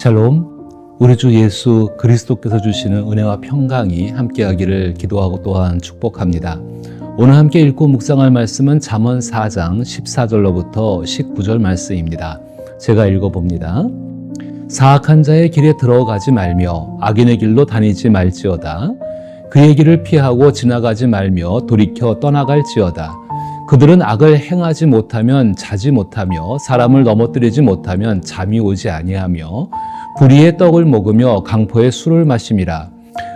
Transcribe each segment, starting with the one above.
샬롬, 우리 주 예수 그리스도께서 주시는 은혜와 평강이 함께하기를 기도하고 또한 축복합니다. 오늘 함께 읽고 묵상할 말씀은 잠언 4장 14절로부터 19절 말씀입니다. 제가 읽어봅니다. 사악한 자의 길에 들어가지 말며 악인의 길로 다니지 말지어다. 그의 길을 피하고 지나가지 말며 돌이켜 떠나갈지어다. 그들은 악을 행하지 못하면 자지 못하며 사람을 넘어뜨리지 못하면 잠이 오지 아니하며 불의의 떡을 먹으며 강포의 술을 마심이라.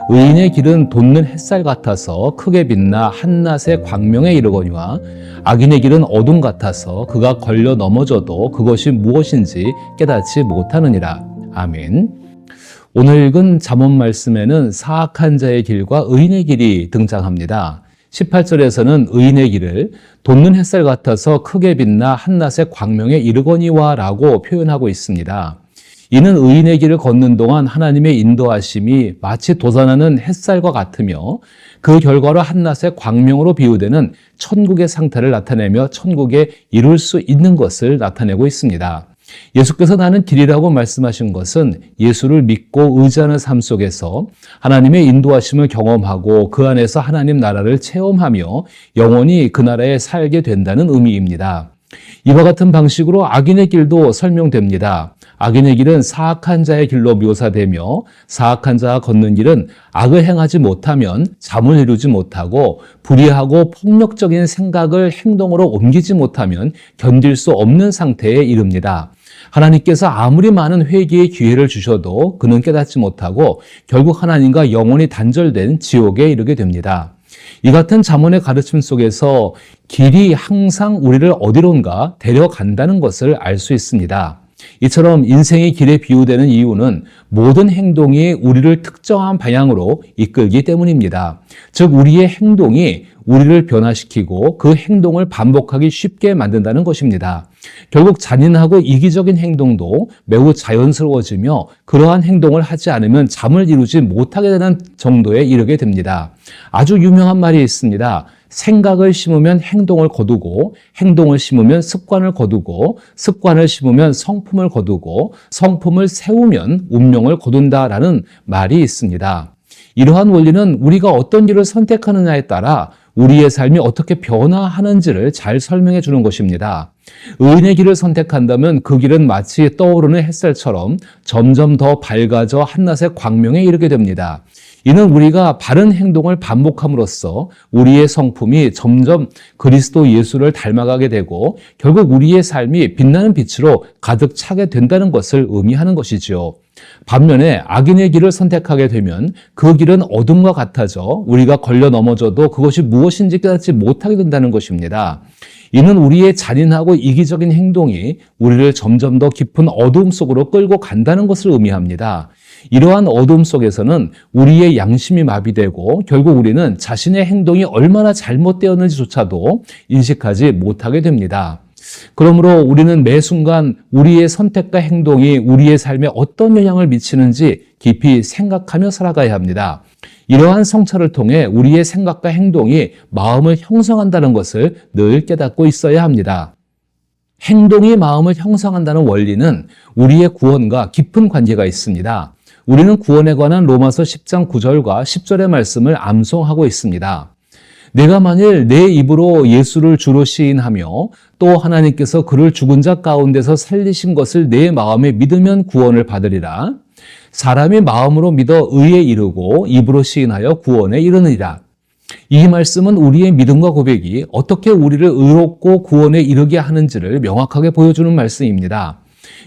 의인의 길은 돋는 햇살 같아서 크게 빛나 한낮의 광명에 이르거니와 악인의 길은 어둠 같아서 그가 걸려 넘어져도 그것이 무엇인지 깨닫지 못하느니라. 아멘. 오늘 읽은 잠언 말씀에는 사악한 자의 길과 의인의 길이 등장합니다. 18절에서는 의인의 길을 돋는 햇살 같아서 크게 빛나 한낮의 광명에 이르거니와 라고 표현하고 있습니다. 이는 의인의 길을 걷는 동안 하나님의 인도하심이 마치 돋아나는 햇살과 같으며 그 결과로 한낮의 광명으로 비유되는 천국의 상태를 나타내며 천국에 이룰 수 있는 것을 나타내고 있습니다. 예수께서 나는 길이라고 말씀하신 것은 예수를 믿고 의지하는 삶 속에서 하나님의 인도하심을 경험하고 그 안에서 하나님 나라를 체험하며 영원히 그 나라에 살게 된다는 의미입니다. 이와 같은 방식으로 악인의 길도 설명됩니다. 악인의 길은 사악한 자의 길로 묘사되며 사악한 자가 걷는 길은 악을 행하지 못하면 잠을 이루지 못하고 불의하고 폭력적인 생각을 행동으로 옮기지 못하면 견딜 수 없는 상태에 이릅니다. 하나님께서 아무리 많은 회개의 기회를 주셔도 그는 깨닫지 못하고 결국 하나님과 영원히 단절된 지옥에 이르게 됩니다. 이 같은 잠언의 가르침 속에서 길이 항상 우리를 어디론가 데려간다는 것을 알 수 있습니다. 이처럼 인생의 길에 비유되는 이유는 모든 행동이 우리를 특정한 방향으로 이끌기 때문입니다. 즉 우리의 행동이 우리를 변화시키고 그 행동을 반복하기 쉽게 만든다는 것입니다. 결국 잔인하고 이기적인 행동도 매우 자연스러워지며 그러한 행동을 하지 않으면 잠을 이루지 못하게 되는 정도에 이르게 됩니다. 아주 유명한 말이 있습니다. 생각을 심으면 행동을 거두고 행동을 심으면 습관을 거두고 습관을 심으면 성품을 거두고 성품을 세우면 운명을 거둔다라는 말이 있습니다. 이러한 원리는 우리가 어떤 길을 선택하느냐에 따라 우리의 삶이 어떻게 변화하는지를 잘 설명해 주는 것입니다. 의인의 길을 선택한다면 그 길은 마치 떠오르는 햇살처럼 점점 더 밝아져 한낮의 광명에 이르게 됩니다. 이는 우리가 바른 행동을 반복함으로써 우리의 성품이 점점 그리스도 예수를 닮아가게 되고 결국 우리의 삶이 빛나는 빛으로 가득 차게 된다는 것을 의미하는 것이지요. 반면에 악인의 길을 선택하게 되면 그 길은 어둠과 같아져 우리가 걸려 넘어져도 그것이 무엇인지 깨닫지 못하게 된다는 것입니다. 이는 우리의 잔인하고 이기적인 행동이 우리를 점점 더 깊은 어둠 속으로 끌고 간다는 것을 의미합니다. 이러한 어둠 속에서는 우리의 양심이 마비되고 결국 우리는 자신의 행동이 얼마나 잘못되었는지조차도 인식하지 못하게 됩니다. 그러므로 우리는 매 순간 우리의 선택과 행동이 우리의 삶에 어떤 영향을 미치는지 깊이 생각하며 살아가야 합니다. 이러한 성찰을 통해 우리의 생각과 행동이 마음을 형성한다는 것을 늘 깨닫고 있어야 합니다. 행동이 마음을 형성한다는 원리는 우리의 구원과 깊은 관계가 있습니다. 우리는 구원에 관한 로마서 10장 9절과 10절의 말씀을 암송하고 있습니다. 내가 만일 내 입으로 예수를 주로 시인하며 또 하나님께서 그를 죽은 자 가운데서 살리신 것을 내 마음에 믿으면 구원을 받으리라. 사람이 마음으로 믿어 의에 이르고 입으로 시인하여 구원에 이르느니라. 이 말씀은 우리의 믿음과 고백이 어떻게 우리를 의롭고 구원에 이르게 하는지를 명확하게 보여주는 말씀입니다.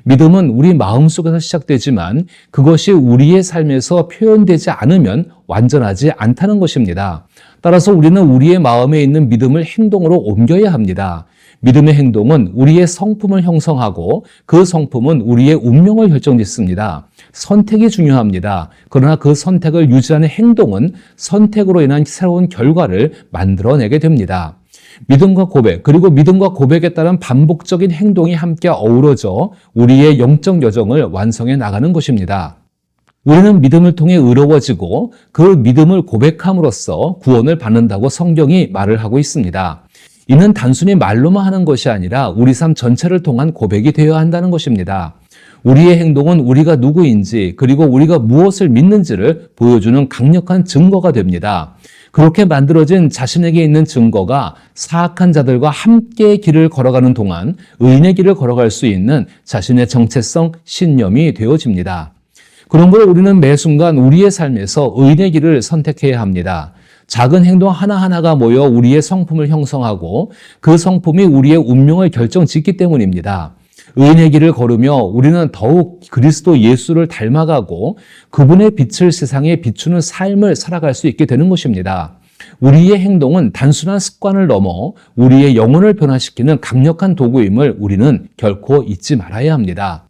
믿음은 우리 마음속에서 시작되지만 그것이 우리의 삶에서 표현되지 않으면 완전하지 않다는 것입니다. 따라서 우리는 우리의 마음에 있는 믿음을 행동으로 옮겨야 합니다. 믿음의 행동은 우리의 성품을 형성하고 그 성품은 우리의 운명을 결정짓습니다. 선택이 중요합니다. 그러나 그 선택을 유지하는 행동은 선택으로 인한 새로운 결과를 만들어내게 됩니다. 믿음과 고백, 그리고 믿음과 고백에 따른 반복적인 행동이 함께 어우러져 우리의 영적 여정을 완성해 나가는 것입니다. 우리는 믿음을 통해 의로워지고 그 믿음을 고백함으로써 구원을 받는다고 성경이 말을 하고 있습니다. 이는 단순히 말로만 하는 것이 아니라 우리 삶 전체를 통한 고백이 되어야 한다는 것입니다. 우리의 행동은 우리가 누구인지 그리고 우리가 무엇을 믿는지를 보여주는 강력한 증거가 됩니다. 그렇게 만들어진 자신에게 있는 증거가 사악한 자들과 함께 길을 걸어가는 동안 의인의 길을 걸어갈 수 있는 자신의 정체성, 신념이 되어집니다. 그러므로 우리는 매 순간 우리의 삶에서 의인의 길을 선택해야 합니다. 작은 행동 하나하나가 모여 우리의 성품을 형성하고 그 성품이 우리의 운명을 결정짓기 때문입니다. 의인의 길을 걸으며 우리는 더욱 그리스도 예수를 닮아가고 그분의 빛을 세상에 비추는 삶을 살아갈 수 있게 되는 것입니다. 우리의 행동은 단순한 습관을 넘어 우리의 영혼을 변화시키는 강력한 도구임을 우리는 결코 잊지 말아야 합니다.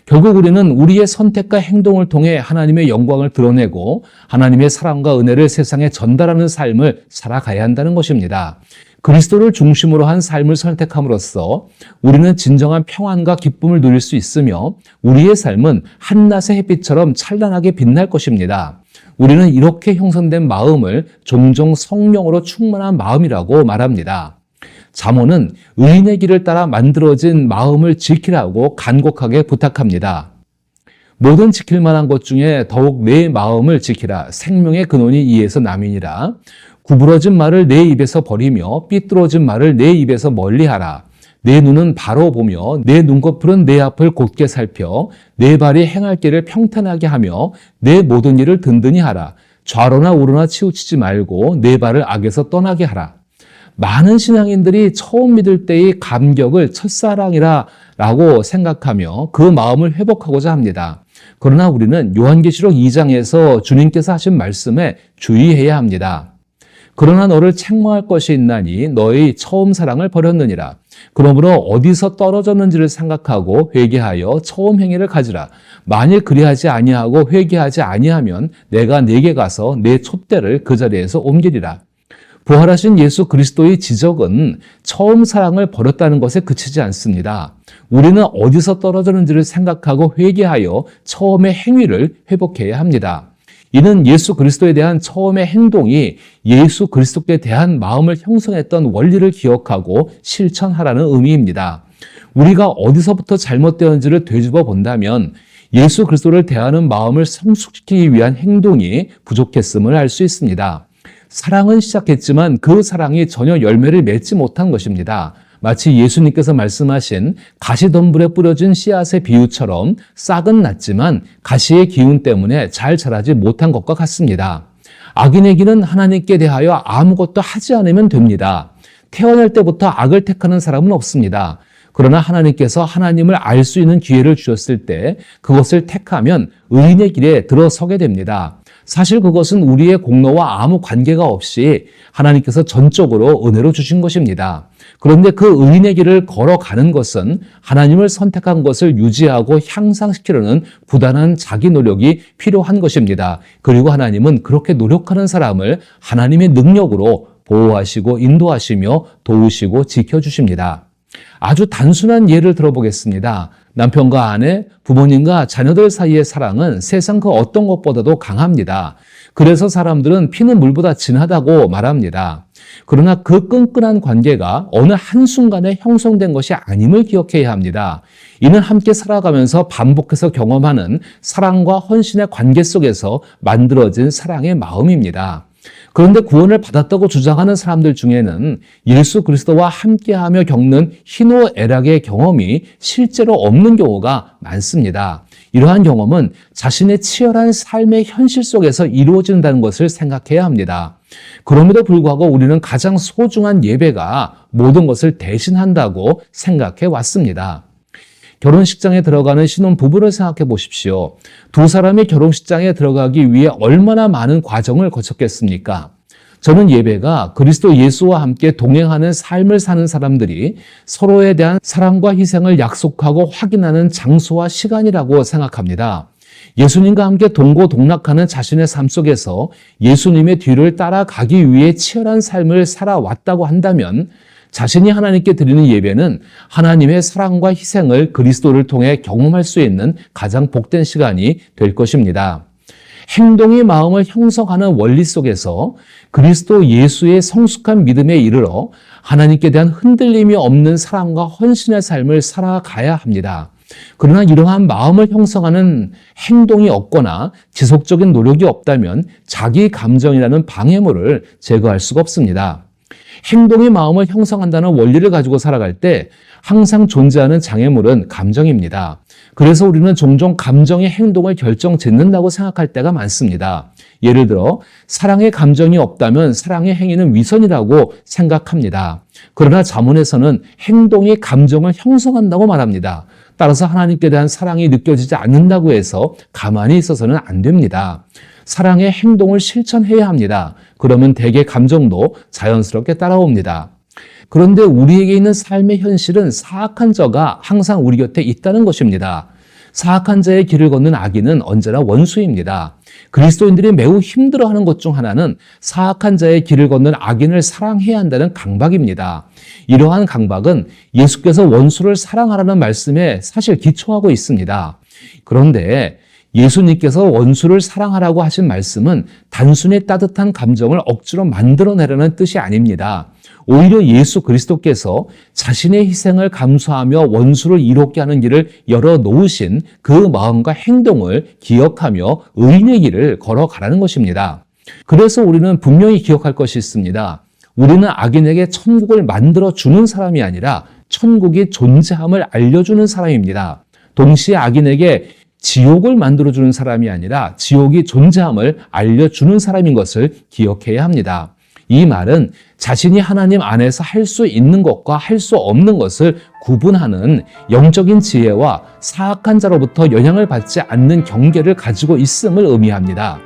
결국 우리는 우리의 선택과 행동을 통해 하나님의 영광을 드러내고 하나님의 사랑과 은혜를 세상에 전달하는 삶을 살아가야 한다는 것입니다. 그리스도를 중심으로 한 삶을 선택함으로써 우리는 진정한 평안과 기쁨을 누릴 수 있으며 우리의 삶은 한낮의 햇빛처럼 찬란하게 빛날 것입니다. 우리는 이렇게 형성된 마음을 종종 성령으로 충만한 마음이라고 말합니다. 잠언은 의인의 길을 따라 만들어진 마음을 지키라고 간곡하게 부탁합니다. 모든 지킬 만한 것 중에 더욱 내 마음을 지키라. 생명의 근원이 이에서 남이니라. 구부러진 말을 내 입에서 버리며 삐뚤어진 말을 내 입에서 멀리하라. 내 눈은 바로 보며 내 눈꺼풀은 내 앞을 곧게 살펴 내 발이 행할 길을 평탄하게 하며 내 모든 일을 든든히 하라. 좌로나 우로나 치우치지 말고 내 발을 악에서 떠나게 하라. 많은 신앙인들이 처음 믿을 때의 감격을 첫사랑이라고 생각하며 그 마음을 회복하고자 합니다. 그러나 우리는 요한계시록 2장에서 주님께서 하신 말씀에 주의해야 합니다. 그러나 너를 책망할 것이 있나니 너의 처음 사랑을 버렸느니라. 그러므로 어디서 떨어졌는지를 생각하고 회개하여 처음 행위를 가지라. 만일 그리하지 아니하고 회개하지 아니하면 내가 네게 가서 내 촛대를 그 자리에서 옮기리라. 부활하신 예수 그리스도의 지적은 처음 사랑을 버렸다는 것에 그치지 않습니다. 우리는 어디서 떨어졌는지를 생각하고 회개하여 처음의 행위를 회복해야 합니다. 이는 예수 그리스도에 대한 처음의 행동이 예수 그리스도께 대한 마음을 형성했던 원리를 기억하고 실천하라는 의미입니다. 우리가 어디서부터 잘못되었는지를 되짚어 본다면 예수 그리스도를 대하는 마음을 성숙시키기 위한 행동이 부족했음을 알 수 있습니다. 사랑은 시작했지만 그 사랑이 전혀 열매를 맺지 못한 것입니다. 마치 예수님께서 말씀하신 가시덤불에 뿌려진 씨앗의 비유처럼 싹은 났지만 가시의 기운 때문에 잘 자라지 못한 것과 같습니다. 악인의 길은 하나님께 대하여 아무것도 하지 않으면 됩니다. 태어날 때부터 악을 택하는 사람은 없습니다. 그러나 하나님께서 하나님을 알 수 있는 기회를 주셨을 때 그것을 택하면 의인의 길에 들어서게 됩니다. 사실 그것은 우리의 공로와 아무 관계가 없이 하나님께서 전적으로 은혜로 주신 것입니다. 그런데 그 의인의 길을 걸어가는 것은 하나님을 선택한 것을 유지하고 향상시키려는 부단한 자기 노력이 필요한 것입니다. 그리고 하나님은 그렇게 노력하는 사람을 하나님의 능력으로 보호하시고 인도하시며 도우시고 지켜주십니다. 아주 단순한 예를 들어보겠습니다. 남편과 아내, 부모님과 자녀들 사이의 사랑은 세상 그 어떤 것보다도 강합니다. 그래서 사람들은 피는 물보다 진하다고 말합니다. 그러나 그 끈끈한 관계가 어느 한순간에 형성된 것이 아님을 기억해야 합니다. 이는 함께 살아가면서 반복해서 경험하는 사랑과 헌신의 관계 속에서 만들어진 사랑의 마음입니다. 그런데 구원을 받았다고 주장하는 사람들 중에는 예수 그리스도와 함께하며 겪는 희노애락의 경험이 실제로 없는 경우가 많습니다. 이러한 경험은 자신의 치열한 삶의 현실 속에서 이루어진다는 것을 생각해야 합니다. 그럼에도 불구하고 우리는 가장 소중한 예배가 모든 것을 대신한다고 생각해 왔습니다. 결혼식장에 들어가는 신혼부부를 생각해 보십시오. 두 사람이 결혼식장에 들어가기 위해 얼마나 많은 과정을 거쳤겠습니까? 저는 예배가 그리스도 예수와 함께 동행하는 삶을 사는 사람들이 서로에 대한 사랑과 희생을 약속하고 확인하는 장소와 시간이라고 생각합니다. 예수님과 함께 동고동락하는 자신의 삶 속에서 예수님의 뒤를 따라가기 위해 치열한 삶을 살아왔다고 한다면 자신이 하나님께 드리는 예배는 하나님의 사랑과 희생을 그리스도를 통해 경험할 수 있는 가장 복된 시간이 될 것입니다. 행동이 마음을 형성하는 원리 속에서 그리스도 예수의 성숙한 믿음에 이르러 하나님께 대한 흔들림이 없는 사랑과 헌신의 삶을 살아가야 합니다. 그러나 이러한 마음을 형성하는 행동이 없거나 지속적인 노력이 없다면 자기 감정이라는 방해물을 제거할 수가 없습니다. 행동이 마음을 형성한다는 원리를 가지고 살아갈 때 항상 존재하는 장애물은 감정입니다. 그래서 우리는 종종 감정의 행동을 결정짓는다고 생각할 때가 많습니다. 예를 들어 사랑의 감정이 없다면 사랑의 행위는 위선이라고 생각합니다. 그러나 잠언에서는 행동이 감정을 형성한다고 말합니다. 따라서 하나님께 대한 사랑이 느껴지지 않는다고 해서 가만히 있어서는 안 됩니다. 사랑의 행동을 실천해야 합니다. 그러면 대개 감정도 자연스럽게 따라옵니다. 그런데 우리에게 있는 삶의 현실은 사악한 자가 항상 우리 곁에 있다는 것입니다. 사악한 자의 길을 걷는 악인은 언제나 원수입니다. 그리스도인들이 매우 힘들어하는 것 중 하나는 사악한 자의 길을 걷는 악인을 사랑해야 한다는 강박입니다. 이러한 강박은 예수께서 원수를 사랑하라는 말씀에 사실 기초하고 있습니다. 그런데 예수님께서 원수를 사랑하라고 하신 말씀은 단순히 따뜻한 감정을 억지로 만들어내려는 뜻이 아닙니다. 오히려 예수 그리스도께서 자신의 희생을 감수하며 원수를 이롭게 하는 길을 열어놓으신 그 마음과 행동을 기억하며 의인의 길을 걸어가라는 것입니다. 그래서 우리는 분명히 기억할 것이 있습니다. 우리는 악인에게 천국을 만들어주는 사람이 아니라 천국이 존재함을 알려주는 사람입니다. 동시에 악인에게 지옥을 만들어주는 사람이 아니라 지옥이 존재함을 알려주는 사람인 것을 기억해야 합니다. 이 말은 자신이 하나님 안에서 할 수 있는 것과 할 수 없는 것을 구분하는 영적인 지혜와 사악한 자로부터 영향을 받지 않는 경계를 가지고 있음을 의미합니다.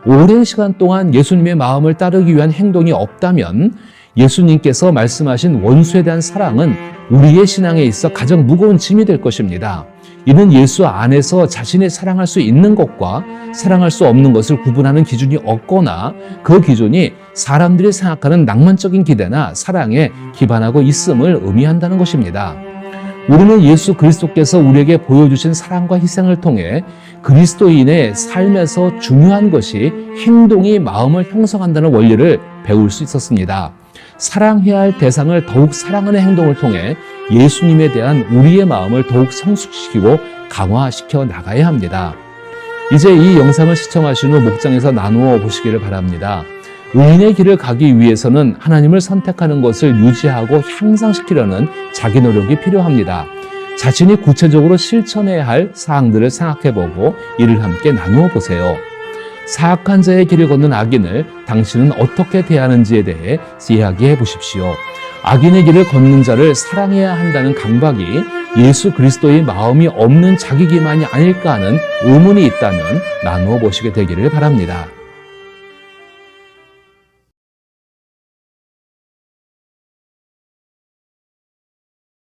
오랜 시간 동안 예수님의 마음을 따르기 위한 행동이 없다면 예수님께서 말씀하신 원수에 대한 사랑은 우리의 신앙에 있어 가장 무거운 짐이 될 것입니다. 이는 예수 안에서 자신이 사랑할 수 있는 것과 사랑할 수 없는 것을 구분하는 기준이 없거나 그 기준이 사람들이 생각하는 낭만적인 기대나 사랑에 기반하고 있음을 의미한다는 것입니다. 우리는 예수 그리스도께서 우리에게 보여주신 사랑과 희생을 통해 그리스도인의 삶에서 중요한 것이 행동이 마음을 형성한다는 원리를 배울 수 있었습니다. 사랑해야 할 대상을 더욱 사랑하는 행동을 통해 예수님에 대한 우리의 마음을 더욱 성숙시키고 강화시켜 나가야 합니다. 이제 이 영상을 시청하신 후 목장에서 나누어 보시기를 바랍니다. 의인의 길을 가기 위해서는 하나님을 선택하는 것을 유지하고 향상시키려는 자기 노력이 필요합니다. 자신이 구체적으로 실천해야 할 사항들을 생각해보고 이를 함께 나누어 보세요. 사악한 자의 길을 걷는 악인을 당신은 어떻게 대하는지에 대해 이야기해 보십시오. 악인의 길을 걷는 자를 사랑해야 한다는 강박이 예수 그리스도의 마음이 없는 자기 기만이 아닐까 하는 의문이 있다면 나누어 보시게 되기를 바랍니다.